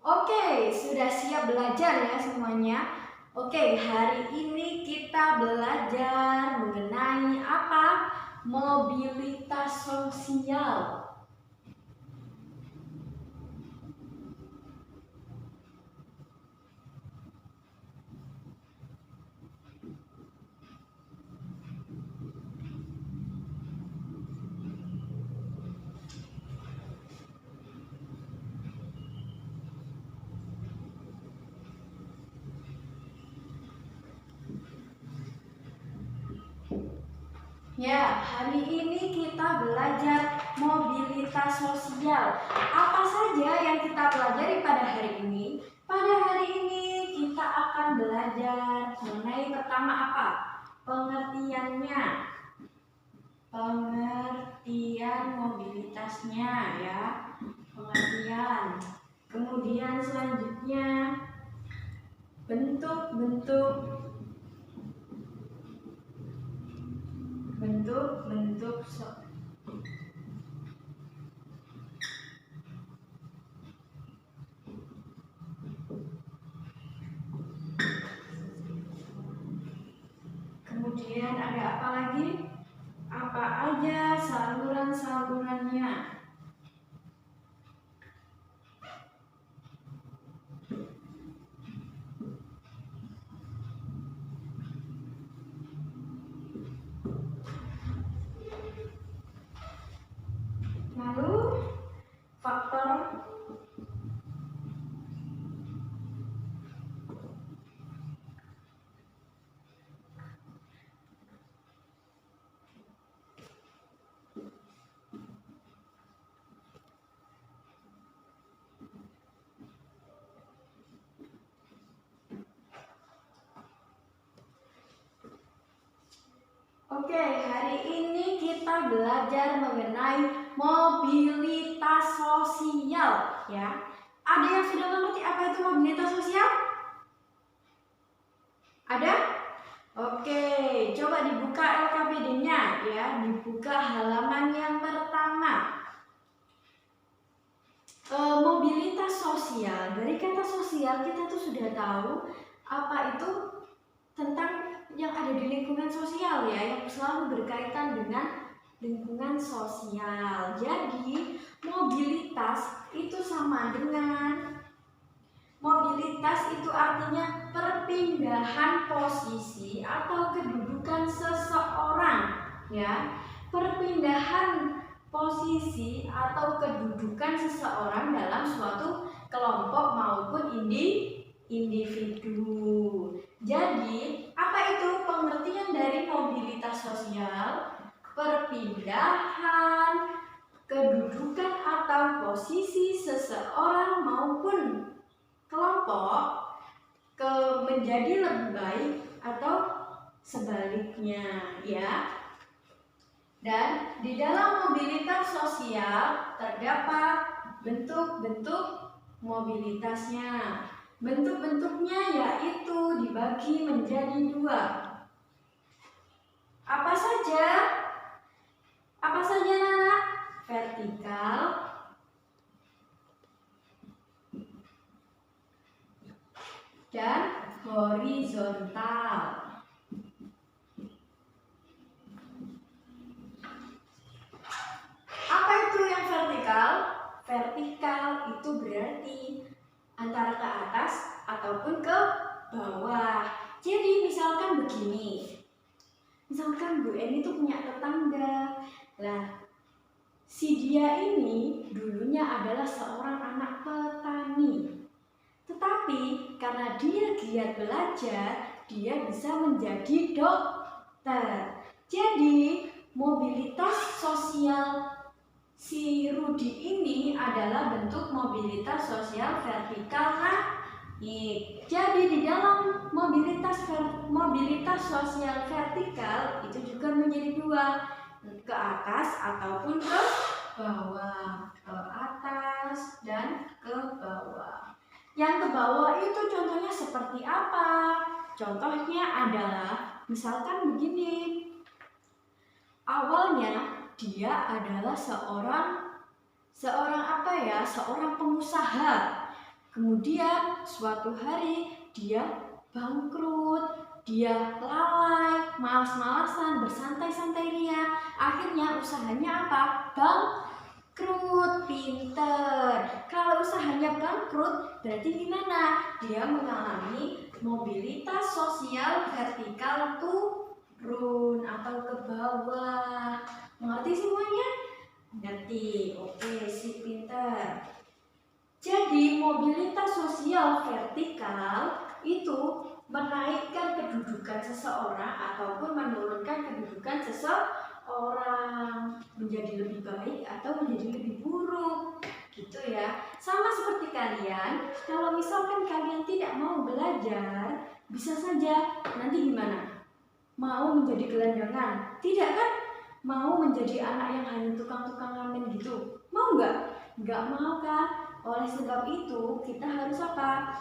Oke, sudah siap belajar ya semuanya? Oke, hari ini kita belajar mengenai apa? Mobilitas sosial. Ya, hari ini kita belajar mobilitas sosial. Apa saja yang kita pelajari pada hari ini? Pada hari ini kita akan belajar mengenai pertama apa? Pengertiannya. Pengertian mobilitasnya ya. Pengertian. Kemudian selanjutnya bentuk-bentuk kemudian ada apa lagi? Apa aja saluran-salurannya? Lalu faktor Oke, hari ini kita belajar mengenai mobilitas sosial ya. Ada yang sudah mengerti apa itu mobilitas sosial? Ada? Oke, coba dibuka LKPD-nya ya, dibuka halaman yang pertama. Mobilitas sosial, dari kata sosial kita tuh sudah tahu apa itu tentang yang ada di lingkungan sosial ya, yang selalu berkaitan dengan lingkungan sosial. Jadi mobilitas itu sama dengan mobilitas itu artinya perpindahan posisi atau kedudukan seseorang ya. Perpindahan posisi atau kedudukan seseorang dalam suatu kelompok maupun individu. Jadi, apa itu pengertian dari mobilitas sosial? Perpindahan kedudukan atau posisi seseorang maupun kelompok menjadi lebih baik atau sebaliknya ya. Dan di dalam mobilitas sosial terdapat bentuk-bentuk mobilitasnya. Bentuk-bentuknya yaitu dibagi menjadi dua. Apa saja? Apa saja Nana? Vertikal dan horizontal. Apa itu yang vertikal? Vertikal itu berarti antara ke atas ataupun ke bawah. Jadi misalkan begini. Misalkan Bu Eni tuh punya tetangga. Lah, si dia ini dulunya adalah seorang anak petani. Tetapi karena dia giat belajar, dia bisa menjadi dokter. Jadi mobilitas sosial si Rudi ini adalah bentuk mobilitas sosial vertikal naik. Jadi di dalam mobilitas sosial vertikal itu juga menjadi dua, ke atas ataupun ke bawah, ke atas dan ke bawah. Yang ke bawah itu contohnya seperti apa? Contohnya adalah misalkan begini. Awalnya dia adalah seorang pengusaha. Kemudian suatu hari dia bangkrut, dia lalai, malas-malasan, bersantai-santai ria. Akhirnya usahanya apa? Bangkrut. Pinter. Kalau usahanya bangkrut, berarti gimana? Dia mengalami mobilitas sosial vertikal turun atau ke bawah. Mengerti semuanya? Ngerti. Oke, si pinter. Jadi mobilitas sosial vertikal itu menaikkan kedudukan seseorang ataupun menurunkan kedudukan seseorang, menjadi lebih baik atau menjadi lebih buruk, gitu ya. Sama seperti kalian, kalau misalkan kalian tidak mau belajar, bisa saja nanti gimana? Mau menjadi gelandangan? Tidak kan? Mau menjadi anak yang hanya tukang-tukang ngamen gitu? Mau nggak? Nggak mau kan? Oleh sebab itu kita harus apa?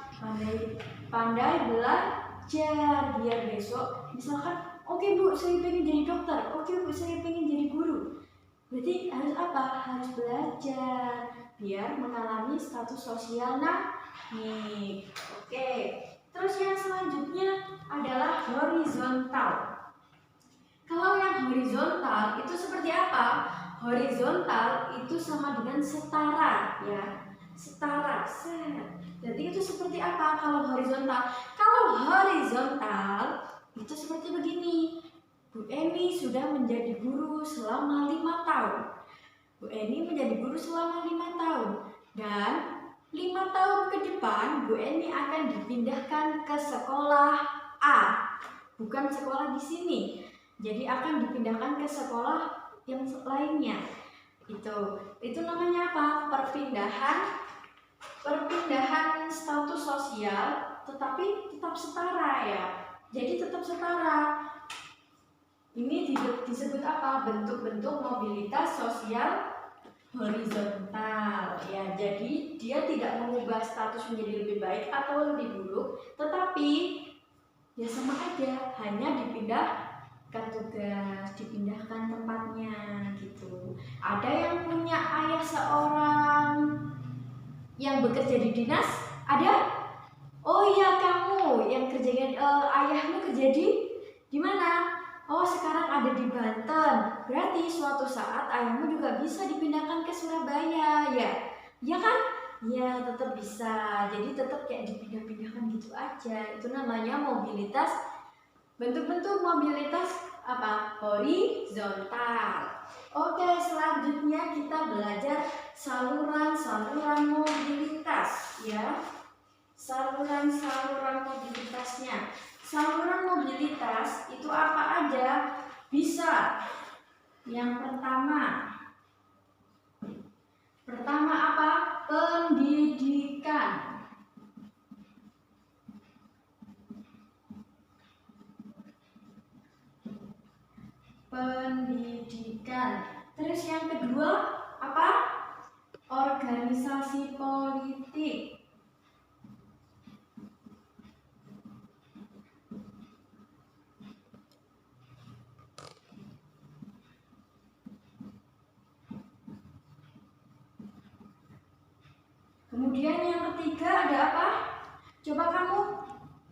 Pandai belajar biar besok misalkan oke Bu, saya pengen jadi dokter. Oke Bu, saya pengen jadi guru. Berarti harus apa? Harus belajar biar mengalami status sosial naik. Oke. Terus yang selanjutnya adalah horizontal. Kalau yang horizontal itu seperti apa? Horizontal itu sama dengan setara ya. Setara, set. Jadi itu seperti apa kalau horizontal? Kalau horizontal itu seperti begini. Bu Eni sudah menjadi guru selama 5 tahun. Bu Eni menjadi guru selama 5 tahun. Dan 5 tahun ke depan Bu Eni akan dipindahkan ke sekolah A. Bukan sekolah di sini. Jadi akan dipindahkan ke sekolah yang lainnya. Itu namanya apa? Perpindahan status sosial, tetapi tetap setara ya. Jadi tetap setara. Ini disebut apa? Bentuk-bentuk mobilitas sosial horizontal ya. Jadi dia tidak mengubah status menjadi lebih baik atau lebih buruk, tetapi ya sama aja, hanya dipindahkan tugas, dipindahkan tempatnya gitu. Ada yang punya ayah seorang yang bekerja di dinas? Ada? Oh iya, kamu yang kerjanya ayahmu kerja di mana? Oh, sekarang ada di Banten. Berarti suatu saat ayahmu juga bisa dipindahkan ke Surabaya ya. Ya kan? Ya, tetap bisa. Jadi tetap kayak dipindah-pindahkan gitu aja. Itu namanya mobilitas. Bentuk-bentuk mobilitas apa? Horizontal. Oke, selanjutnya kita belajar saluran-saluran mobilitas ya. Saluran-saluran mobilitasnya. Saluran mobilitas itu apa aja? Bisa. Yang pertama apa? Pendidikan. Terus yang kedua apa? Organisasi politik. Kemudian yang ketiga ada apa? Coba kamu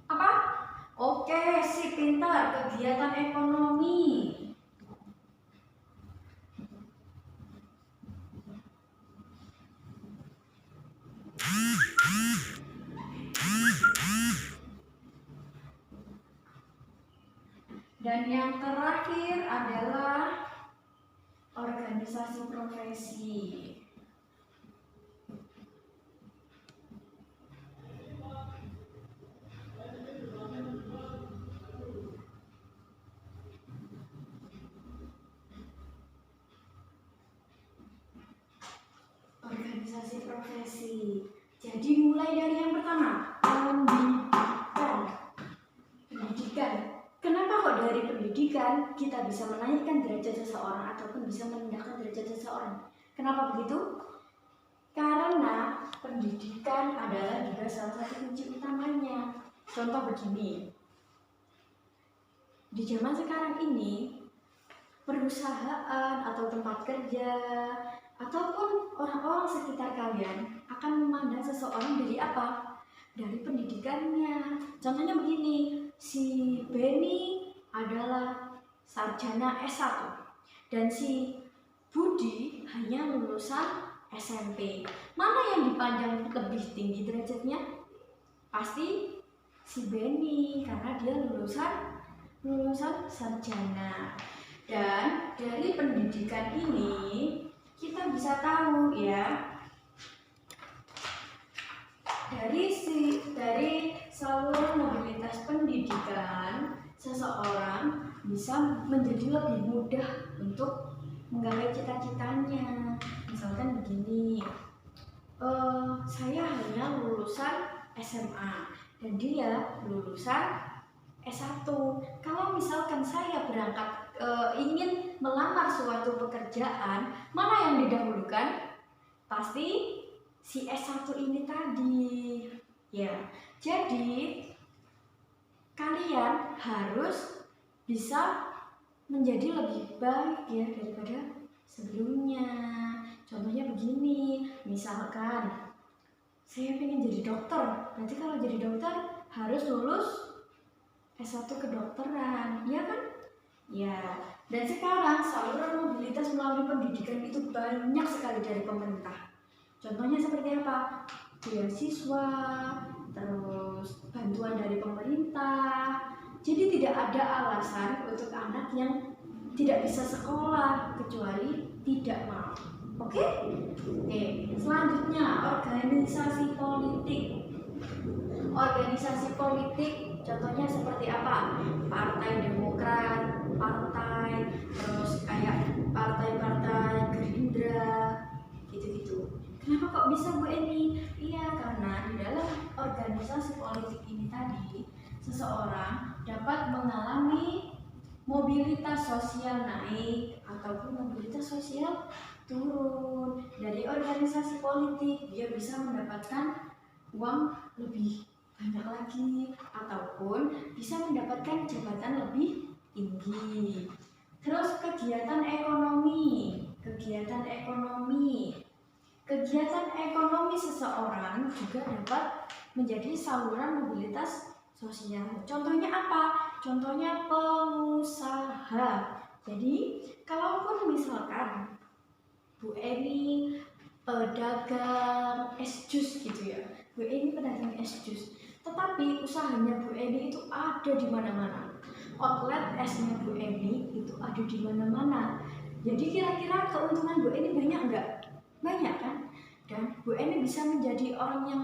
apa? Oke, si pintar, kegiatan ekonomi. Dan yang terakhir adalah organisasi profesi. Organisasi profesi. Jadi mulai dari yang pertama, pendidikan. Kenapa kok dari pendidikan kita bisa menaikkan derajat seseorang ataupun bisa merendahkan derajat seseorang? Kenapa begitu? Karena pendidikan adalah juga salah satu kunci utamanya. Contoh begini, di zaman sekarang ini perusahaan atau tempat kerja ataupun orang-orang sekitar kalian akan memandang seseorang dari apa? Dari pendidikannya. Contohnya begini, si Benny adalah sarjana S1 dan si Budi hanya lulusan SMP. Mana yang dipandang lebih tinggi derajatnya? Pasti si Benny, karena dia lulusan sarjana. Dan dari pendidikan ini kita bisa tahu ya, dari saluran mobilitas pendidikan, seseorang bisa menjadi lebih mudah untuk menggapai cita-citanya. Misalkan begini, saya hanya lulusan SMA dan dia lulusan S1. Kalau misalkan saya berangkat ingin melamar suatu pekerjaan, mana yang didahulukan? Pasti si S1 ini tadi. Ya, jadi kalian harus bisa menjadi lebih baik ya daripada sebelumnya. Contohnya begini, misalkan saya ingin jadi dokter, berarti kalau jadi dokter harus lulus S1 kedokteran, ya kan? Ya, dan sekarang saluran mobilitas melalui pendidikan itu banyak sekali dari pemerintah. Contohnya seperti apa? Beasiswa, terus bantuan dari pemerintah. Jadi tidak ada alasan untuk anak yang tidak bisa sekolah kecuali tidak mau. Oke? Oke, selanjutnya organisasi politik. Organisasi politik contohnya seperti apa? Partai Demokrat, terus kayak partai-partai Gerindra, gitu-gitu. Kenapa kok bisa Bu Eni? Iya, karena di dalam organisasi politik ini tadi seseorang dapat mengalami mobilitas sosial naik ataupun mobilitas sosial turun. Dari organisasi politik dia bisa mendapatkan uang lebih banyak lagi ataupun bisa mendapatkan jabatan lebih tinggi. Terus kegiatan ekonomi seseorang juga dapat menjadi saluran mobilitas sosial. Contohnya apa? Contohnya pengusaha. Jadi kalaupun misalkan Bu Eni pedagang es jus gitu ya, Bu Eni pedagang es jus, tetapi usahanya Bu Eni itu ada di mana-mana. Outlet esnya Bu Eni itu ada di mana-mana. Jadi kira-kira keuntungan Bu Eni banyak nggak? Banyak kan? Dan Bu Eni bisa menjadi orang yang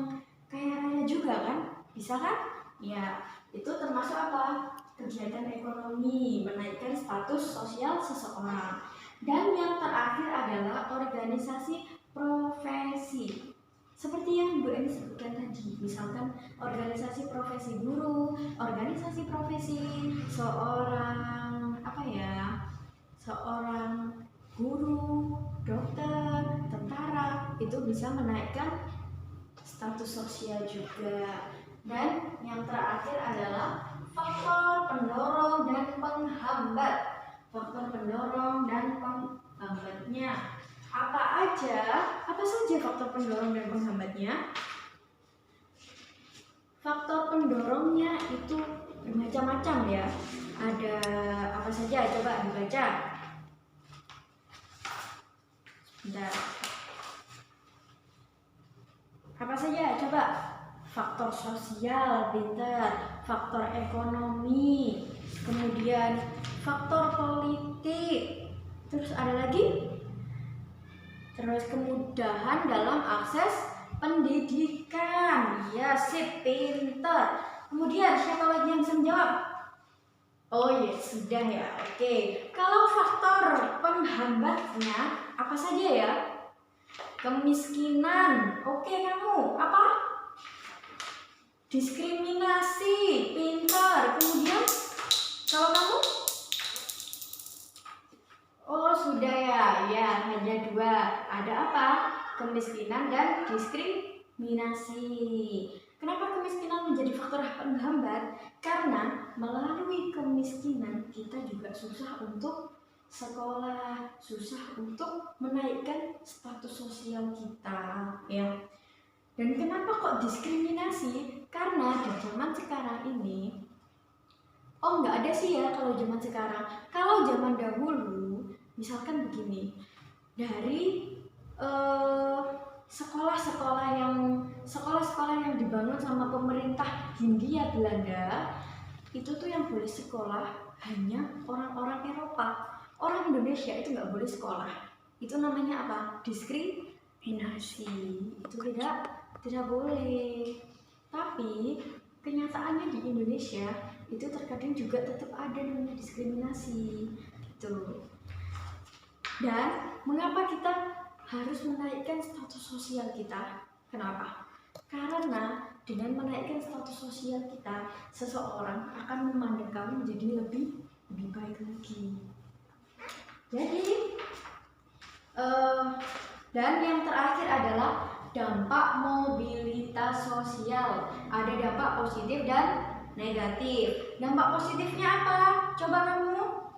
kaya raya juga kan? Bisa kan? Ya, itu termasuk apa? Kegiatan ekonomi, menaikkan status sosial seseorang. Dan yang terakhir adalah organisasi profesi. Seperti yang Bu Eni sebutkan tadi, misalkan organisasi profesi guru, organisasi profesi seorang guru, dokter, tentara, itu bisa menaikkan status sosial juga. Dan yang terakhir adalah faktor pendorong dan penghambat. Faktor pendorong dan penghambatnya apa saja faktor pendorong dan penghambatnya? Faktor pendorongnya itu bermacam-macam ya. Ada apa saja? Coba dibaca. Bentar. Apa saja? Coba. Faktor sosial, pintar. Faktor ekonomi, kemudian faktor politik. Terus ada lagi? Terus kemudahan dalam akses pendidikan. Ya, sip, pintar. Kemudian siapa lagi yang bisa menjawab? Oh iya, sudah ya. Oke. Kalau faktor penghambatnya apa saja ya? Kemiskinan. Oke, kamu apa? Diskriminasi, pintar. Kemudian kalau kamu? Oh sudah ya, ya hanya dua. Ada apa? Kemiskinan dan diskriminasi. Kenapa kemiskinan menjadi faktor penghambat? Karena melalui kemiskinan kita juga susah untuk sekolah, susah untuk menaikkan status sosial kita. Ya. Dan kenapa kok diskriminasi? Karena di zaman sekarang ini, nggak ada sih ya kalau zaman sekarang. Kalau zaman dahulu, misalkan begini, dari sekolah-sekolah yang dibangun sama pemerintah Hindia Belanda, itu tuh yang boleh sekolah hanya orang-orang Eropa. Orang Indonesia itu nggak boleh sekolah. Itu namanya apa? Diskriminasi. Itu tidak boleh. Tapi kenyataannya di Indonesia itu terkadang juga tetap ada namanya diskriminasi gitu. Dan mengapa kita harus menaikkan status sosial kita? Kenapa? Karena dengan menaikkan status sosial kita, seseorang akan memandang kamu menjadi lebih baik lagi. Jadi, dan yang terakhir adalah dampak mobilitas sosial. Ada dampak positif dan negatif. Dampak positifnya apa? Coba kamu.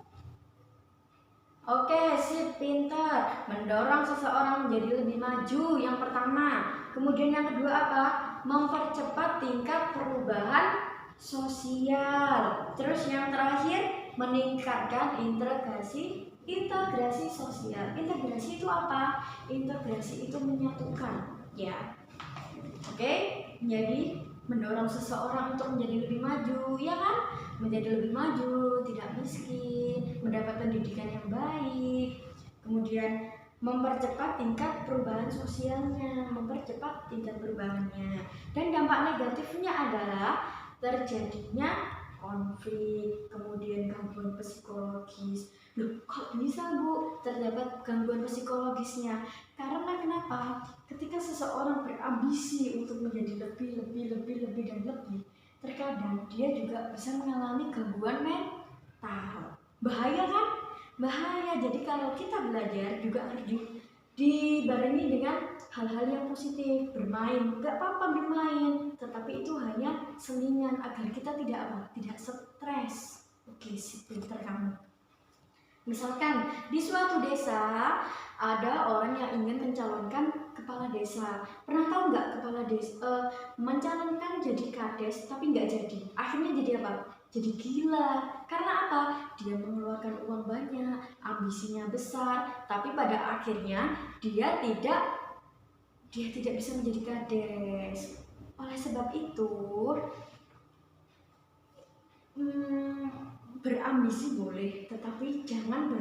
Oke, sip, pintar. Mendorong seseorang menjadi lebih maju, yang pertama. Kemudian yang kedua apa? Mempercepat tingkat perubahan sosial. Terus yang terakhir, meningkatkan integrasi sosial. Integrasi itu apa? Integrasi itu menyatukan, ya. Oke, jadi mendorong seseorang untuk menjadi lebih maju, ya kan? Menjadi lebih maju, tidak miskin, mendapat pendidikan yang baik, kemudian mempercepat tingkat perubahan sosialnya, mempercepat tingkat perubahannya. Dan dampak negatifnya adalah terjadinya konflik, kemudian gangguan psikologis. Loh, kok bisa Bu terdapat gangguan psikologisnya? Karena kenapa? Ketika seseorang berambisi untuk menjadi lebih dan lebih, terkadang dia juga bisa mengalami gangguan mental. Bahaya kan? Bahaya. Jadi kalau kita belajar juga harus dibarengi dengan hal-hal yang positif. Bermain, nggak apa-apa bermain, tetapi itu hanya selingan agar kita tidak stres. Oke, pinter kamu. Misalkan di suatu desa ada orang yang ingin mencalonkan kepala desa. Pernah tahu nggak kepala desa mencalonkan jadi kades tapi nggak jadi? Akhirnya jadi apa? Jadi gila. Karena apa? Dia mengeluarkan uang banyak, ambisinya besar, tapi pada akhirnya dia tidak bisa menjadi kades. Oleh sebab itu, berambisi boleh, tetapi jangan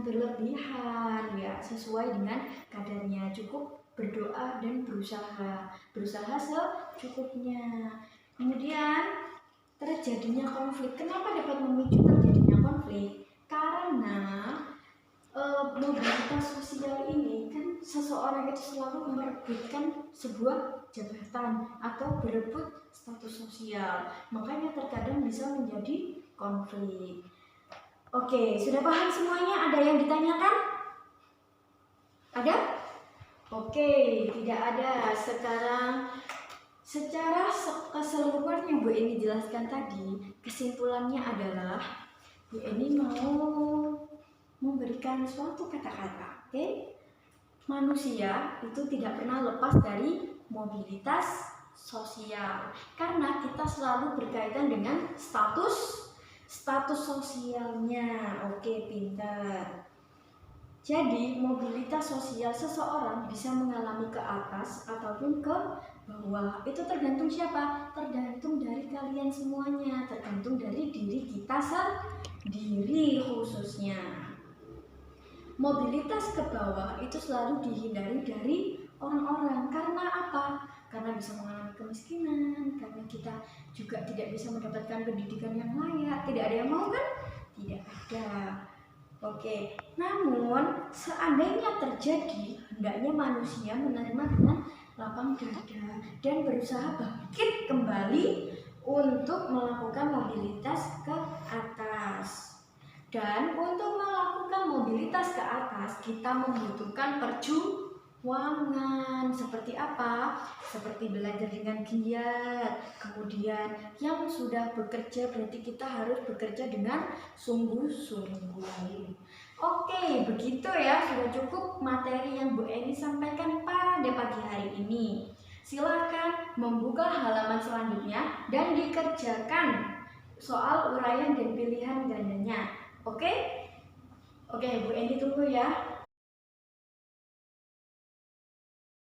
berlebihan, ya, sesuai dengan kadarnya. Cukup berdoa dan berusaha secukupnya. Kemudian terjadinya konflik. Kenapa dapat memicu terjadinya konflik? Karena mobilitas sosial ini kan seseorang itu selalu merebutkan sebuah jabatan atau berebut status sosial, makanya terkadang bisa menjadi konflik. Oke, sudah paham semuanya? Ada yang ditanyakan? Ada? Oke, tidak ada. Sekarang secara keseluruhan yang Bu Eni jelaskan tadi, kesimpulannya adalah Bu Eni mau memberikan suatu kata-kata. Oke? Manusia itu tidak pernah lepas dari mobilitas sosial, karena kita selalu berkaitan dengan status sosialnya. Oke, pintar. Jadi mobilitas sosial seseorang bisa mengalami ke atas ataupun ke bawah. Itu tergantung siapa? Tergantung dari kalian semuanya, tergantung dari diri kita sendiri khususnya. Mobilitas ke bawah itu selalu dihindari dari orang-orang. Karena apa? Karena bisa mengalami kemiskinan, karena kita juga tidak bisa mendapatkan pendidikan yang layak. Tidak ada yang mau kan? Tidak ada. Oke, namun seandainya terjadi, hendaknya manusia menerima dengan lapang dada dan berusaha bangkit kembali untuk melakukan mobilitas ke atas. Dan untuk melakukan mobilitas ke atas, kita membutuhkan perjuangan. Seperti apa? Seperti belajar dengan giat. Kemudian yang sudah bekerja, berarti kita harus bekerja dengan sungguh-sungguh. Oke, begitu ya. Sudah cukup materi yang Bu Eni sampaikan pada pagi hari ini. Silakan membuka halaman selanjutnya dan dikerjakan soal uraian dan pilihan gandanya. Oke? Oke, Bu Eni tunggu ya.